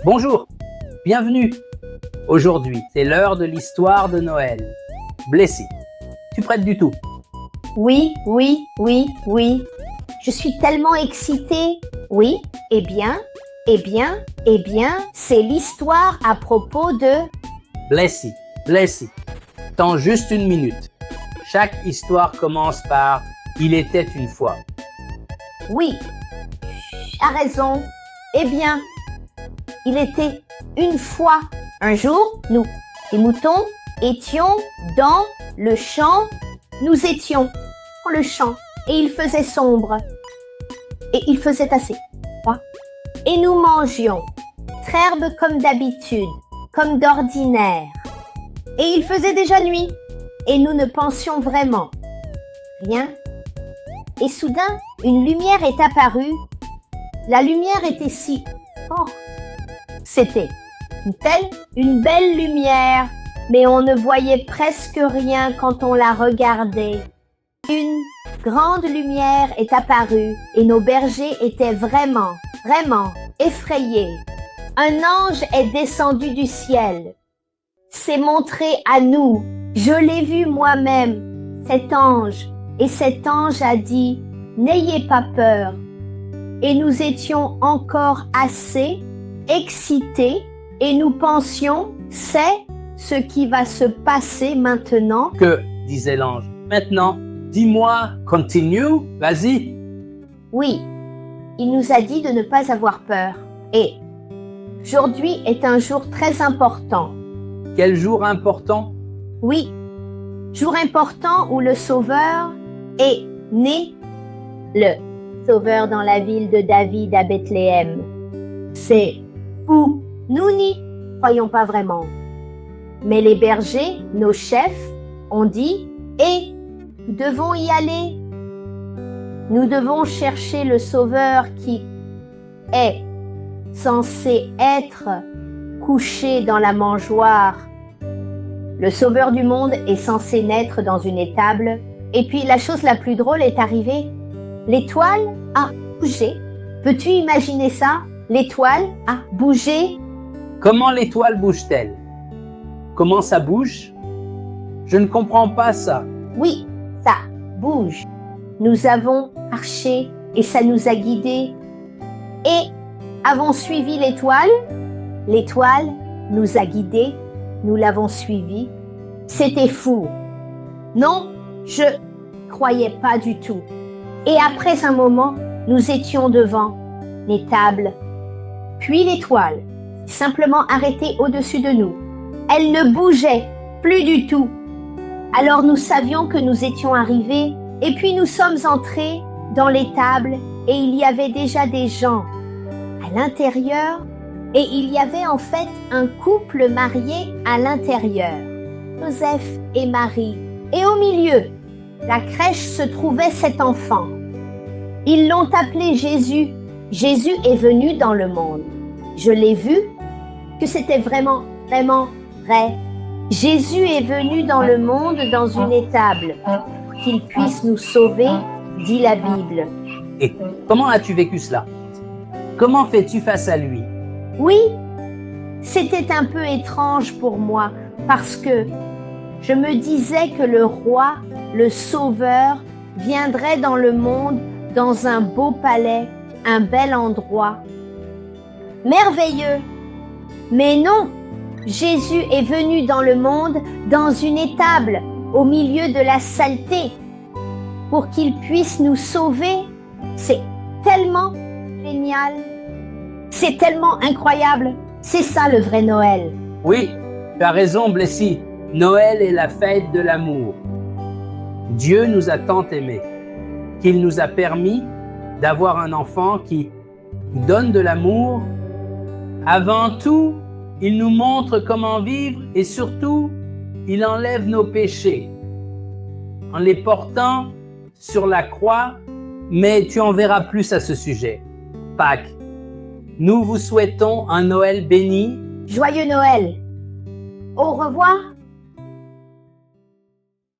Bonjour, bienvenue. Aujourd'hui, c'est l'heure de l'histoire de Noël. Blessy, tu prêtes du tout? Oui. Je suis tellement excitée. Oui, eh bien, c'est l'histoire à propos de... Blessy, attends juste une minute. Chaque histoire commence par « Il était une fois ». Oui, tu as raison. Eh bien, il était une fois. Un jour, nous, les moutons, étions dans le champ. Nous étions dans le champ et il faisait sombre. Et il faisait assez froid. Et nous mangions trèbe comme d'habitude, comme d'ordinaire. Et il faisait déjà nuit. Et nous ne pensions vraiment rien. Et soudain, une lumière est apparue. La lumière était si forte. C'était une belle lumière, mais on ne voyait presque rien quand on la regardait. Une grande lumière est apparue et nos bergers étaient vraiment effrayés. Un ange est descendu du ciel, s'est montré à nous. Je l'ai vu moi-même, cet ange, et cet ange a dit « N'ayez pas peur ». Et nous étions encore assez excités et nous pensions « C'est ce qui va se passer maintenant ». Que, disait l'ange, maintenant, dis-moi, continue, vas-y. Oui, il nous a dit de ne pas avoir peur. Et aujourd'hui est un jour très important. Quel jour important? Oui, jour important où le Sauveur est né, le Sauveur dans la ville de David à Bethléem. C'est où nous n'y croyons pas vraiment. Mais les bergers, nos chefs, ont dit « Et nous devons y aller. Nous devons chercher le Sauveur qui est censé être couché dans la mangeoire. Le Sauveur du monde est censé naître dans une étable. Et puis la chose la plus drôle est arrivée. L'étoile a bougé. Peux-tu imaginer ça? L'étoile a bougé. Comment l'étoile bouge-t-elle? Comment ça bouge? Je ne comprends pas ça. Oui, ça bouge. Nous avons marché et ça nous a guidés. Et avons suivi l'étoile. L'étoile nous a guidés. Nous l'avons suivie. C'était fou. Non, je croyais pas du tout. Et après un moment, nous étions devant l'étable. Puis l'étoile s'est simplement arrêtée au-dessus de nous. Elle ne bougeait plus du tout. Alors nous savions que nous étions arrivés et puis nous sommes entrés dans l'étable et il y avait déjà des gens à l'intérieur et il y avait en fait un couple marié à l'intérieur, Joseph et Marie. Et au milieu, la crèche se trouvait cet enfant. Ils l'ont appelé Jésus. Jésus est venu dans le monde. Je l'ai vu, que c'était vraiment vrai. Jésus est venu dans le monde dans une étable pour qu'il puisse nous sauver, dit la Bible. Et comment as-tu vécu cela? Comment fais-tu face à lui? Oui, c'était un peu étrange pour moi parce que je me disais que le roi, le sauveur, viendrait dans le monde dans un beau palais, un bel endroit. Merveilleux! Mais non, Jésus est venu dans le monde dans une étable, au milieu de la saleté, pour qu'il puisse nous sauver. C'est tellement génial, c'est tellement incroyable. C'est ça le vrai Noël. Oui, tu as raison, Blessy. Noël est la fête de l'amour. Dieu nous a tant aimés qu'il nous a permis d'avoir un enfant qui donne de l'amour. Avant tout, il nous montre comment vivre et surtout, il enlève nos péchés en les portant sur la croix, mais tu en verras plus à ce sujet. Pâques, nous vous souhaitons un Noël béni. Joyeux Noël. Au revoir.